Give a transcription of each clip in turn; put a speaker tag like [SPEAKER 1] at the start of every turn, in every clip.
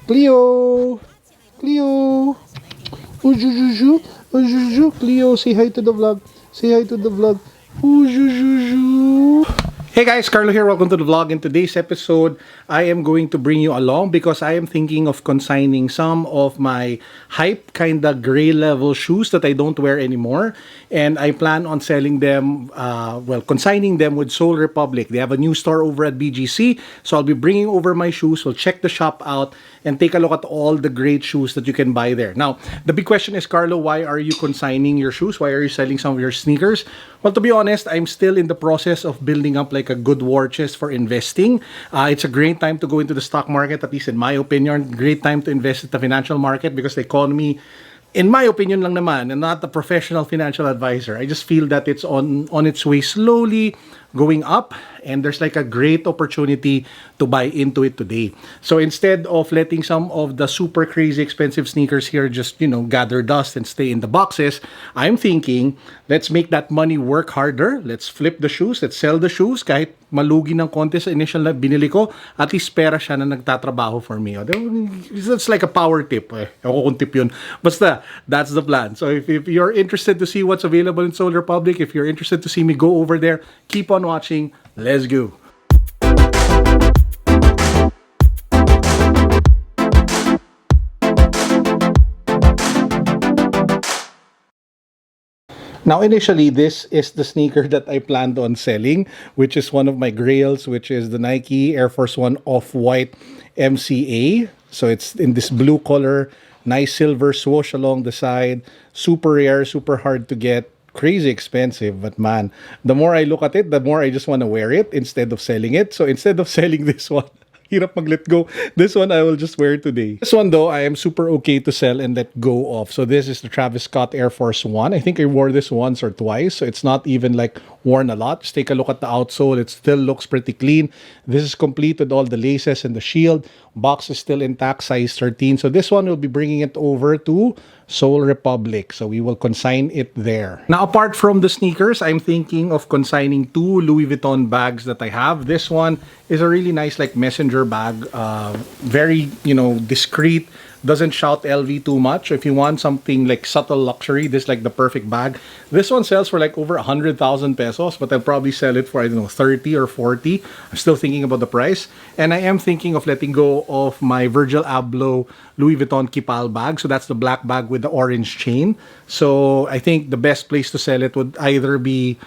[SPEAKER 1] Cleo! Cleo! Ujujuju! Ujuju! Cleo, say hi to the vlog. Say hi to the vlog. Ujujuju! Hey guys, Carlo here. Welcome to the vlog. In today's episode, I am going to bring you along because I am thinking of consigning some of my hype kinda gray level shoes that I don't wear anymore. And I plan on selling them, consigning them with Sole Republiq. They have a new store over at BGC. So I'll be bringing over my shoes. We'll check the shop out and take a look at all the great shoes that you can buy there. Now, the big question is, Carlo, why are you consigning your shoes? Why are you selling some of your sneakers? Well, to be honest, I'm still in the process of building up like a good war chest for investing. It's a great time to go into the stock market, at least in my opinion. Great time to invest in the financial market because the economy, in my opinion lang naman, and not a professional financial advisor, I just feel that it's on its way slowly going up, and there's like a great opportunity to buy into it today. So instead of letting some of the super crazy expensive sneakers here just, gather dust and stay in the boxes, I'm thinking, let's make that money work harder. Let's flip the shoes. Let's sell the shoes. Kahit malugi ng konti sa initial na binili ko, at least pera siya na nagtatrabaho for me. That's like a power tip. Ako kung tip yun. Basta, that's the plan. So if you're interested to see what's available in Sole Republiq, if you're interested to see me go over there, keep on watching. Let's go. Now, initially, this is the sneaker that I planned on selling, which is one of my grails, which is the Nike Air Force 1 Off-White MCA. So it's in this blue color, nice silver swoosh along the side, super rare, super hard to get, crazy expensive. But man, the more I look at it, the more I just want to wear it instead of selling it. So instead of selling this one, hirap mag-let go. This one I will just wear today. This one though, I am super okay to sell and let go of. So this is the Travis Scott Air Force 1. I think I wore this once or twice. So it's not even like worn a lot. Just take a look at the outsole. It still looks pretty clean. This is complete with all the laces and the shield. Box is still intact, size 13. So this one will be bringing it over to Sole Republiq. So we will consign it there. Now, apart from the sneakers, I'm thinking of consigning two Louis Vuitton bags that I have. This one is a really nice like messenger bag. Very, discreet. Doesn't shout LV too much. If you want something like subtle luxury, this is like the perfect bag. This one sells for like over 100,000 pesos, but I'll probably sell it for, 30 or 40. I'm still thinking about the price. And I am thinking of letting go of my Virgil Abloh Louis Vuitton Kipal bag. So that's the black bag with the orange chain. So I think the best place to sell it would either be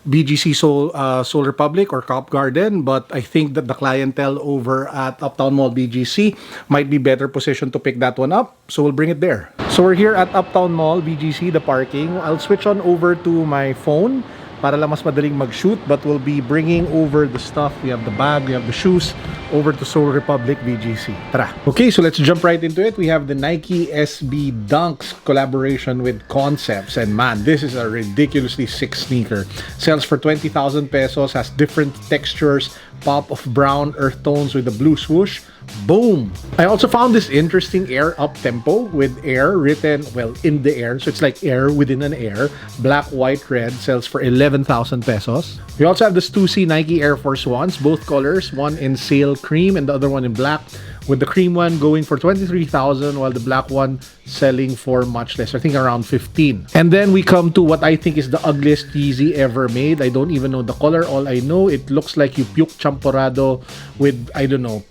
[SPEAKER 1] BGC Sole Republiq or Cop Garden, but I think that the clientele over at Up Town Mall BGC might be better positioned to pick that one up, so we'll bring it there. So we're here at Up Town Mall BGC, the parking. I'll switch on over to my phone para lang mas madaling mag-shoot, but we'll be bringing over the stuff. We have the bag, we have the shoes, over to Sole Republiq BGC. Tara! Okay, so let's jump right into it. We have the Nike SB Dunks collaboration with Concepts, and man, this is a ridiculously sick sneaker. Sells for 20,000 pesos, has different textures, pop of brown earth tones with a blue swoosh. Boom! I also found this interesting air up tempo with air written, in the air. So it's like air within an air. Black, white, red. Sells for 11,000 pesos. We also have the Stussy Nike Air Force 1s. Both colors. One in sail cream and the other one in black. With the cream one going for 23,000 while the black one selling for much less. I think around 15. And then we come to what I think is the ugliest Yeezy ever made. I don't even know the color. All I know, it looks like you puke champorado with,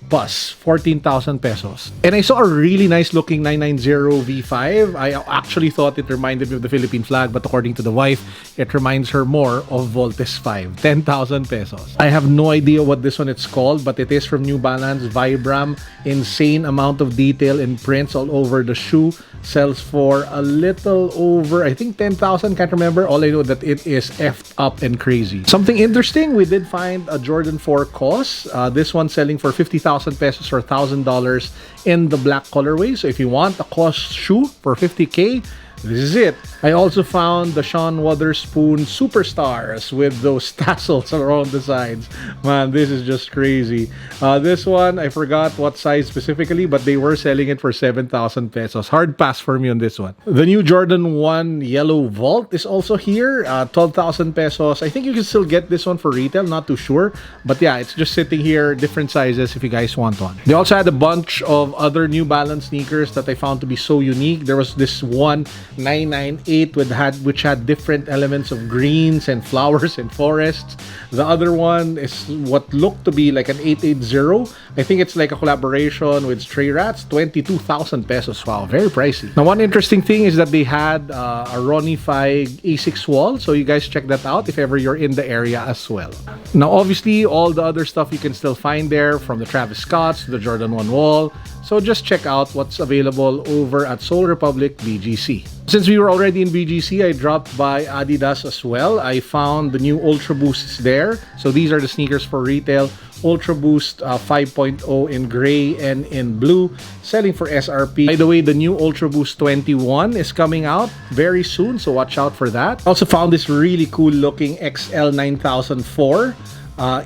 [SPEAKER 1] pus. 14,000 pesos. And I saw a really nice looking 990 V5. I actually thought it reminded me of the Philippine flag, but according to the wife, it reminds her more of Voltes 5. 10,000 pesos. I have no idea what this one is called, but it is from New Balance Vibram. Insane amount of detail and prints all over the shoe. Sells for a little over, I think 10,000, can't remember. All I know that it is effed up and crazy. Something interesting, we did find a Jordan 4 COS. This one selling for 50,000 pesos or $1,000 in the black colorway. So if you want a COS shoe for 50K, this is it. I also found the Sean Wotherspoon Superstars with those tassels around the sides. Man, this is just crazy. This one, I forgot what size specifically, but they were selling it for 7,000 pesos. Hard pass for me on this one. The new Jordan 1 Yellow Vault is also here. 12,000 pesos. I think you can still get this one for retail, not too sure. But yeah, it's just sitting here, different sizes if you guys want one. They also had a bunch of other New Balance sneakers that I found to be so unique. There was this one 998 which had different elements of greens and flowers and forests. The other one is what looked to be like an 880. I think it's like a collaboration with Stray Rats. 22,000 pesos. Wow, very pricey. Now, one interesting thing is that they had a Ronnie Fieg A6 wall, so you guys check that out if ever you're in the area as well. Now, obviously, all the other stuff you can still find there, from the Travis Scotts to the Jordan 1 wall. So just check out what's available over at Sole Republiq BGC. Since we were already in BGC, I dropped by Adidas as well. I found the new Ultra Boosts there. So these are the sneakers for retail. Ultra Boost 5.0 in gray and in blue, selling for SRP. By the way, the new Ultra Boost 21 is coming out very soon, so watch out for that. Also found this really cool looking XL 9004.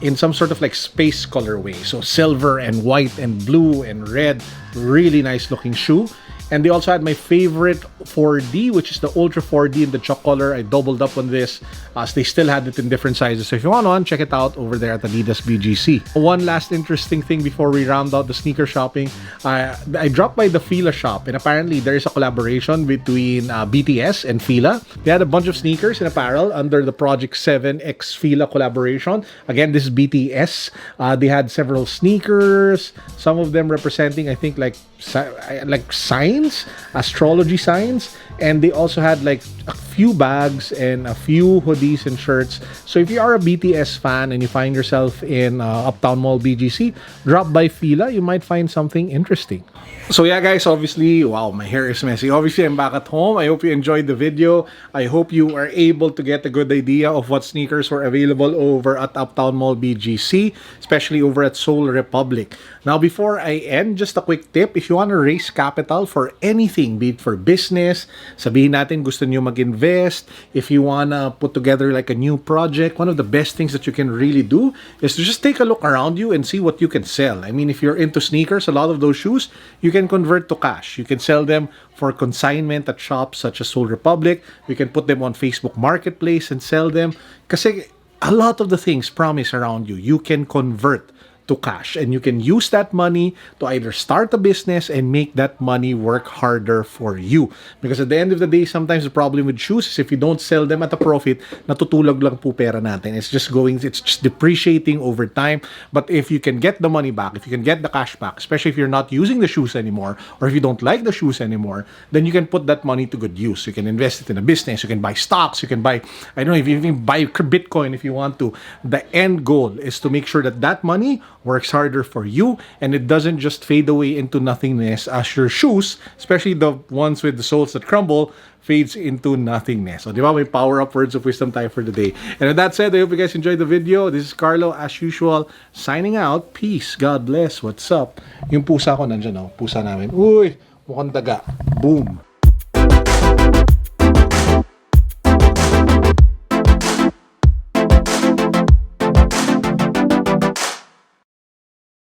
[SPEAKER 1] In some sort of like space colorway, so silver and white and blue and red. Really nice looking shoe. And they also had my favorite 4D, which is the Ultra 4D in the chalk color. I doubled up on this as they still had it in different sizes. So if you want one, check it out over there at Adidas BGC. One last interesting thing before we round out the sneaker shopping. I dropped by the FILA shop, and apparently there is a collaboration between BTS and FILA. They had a bunch of sneakers and apparel under the Project 7 X FILA collaboration. Again, this is BTS. They had several sneakers, some of them representing, I think, like signs, astrology signs, and they also had like a few bags and a few hoodies and shirts. So if you are a BTS fan and you find yourself in Up Town Mall BGC, drop by FILA, you might find something interesting. So yeah guys, obviously, wow, my hair is messy. Obviously, I'm back at home. I hope you enjoyed the video. I hope you are able to get a good idea of what sneakers were available over at Up Town Mall BGC, especially over at Sole Republiq. Now, before I end, just a quick tip. If you want to raise capital for anything, be it for business, sabihin natin gusto nyo mag-invest, if you want to put together like a new project, one of the best things that you can really do is to just take a look around you and see what you can sell. I mean, if you're into sneakers, a lot of those shoes, you can convert to cash. You can sell them for consignment at shops such as Sole Republiq. You can put them on Facebook Marketplace and sell them. Kasi a lot of the things promise around you, you can convert to cash, and you can use that money to either start a business and make that money work harder for you. Because at the end of the day, sometimes the problem with shoes is if you don't sell them at a profit, natutulog lang po pera natin. It's just depreciating over time. But if you can get the money back, if you can get the cash back, especially if you're not using the shoes anymore, or if you don't like the shoes anymore, then you can put that money to good use. You can invest it in a business, you can buy stocks, you can buy, I don't know, if you even buy Bitcoin if you want to. The end goal is to make sure that that money works harder for you and it doesn't just fade away into nothingness as your shoes, especially the ones with the soles that crumble, fades into nothingness. So, di ba, may power-up words of wisdom tayo for today. And with that said, I hope you guys enjoyed the video. This is Carlo, as usual, signing out. Peace. God bless. What's up? Yung pusa ko nandyan, oh. Pusa namin. Uy, mukhang daga. Boom.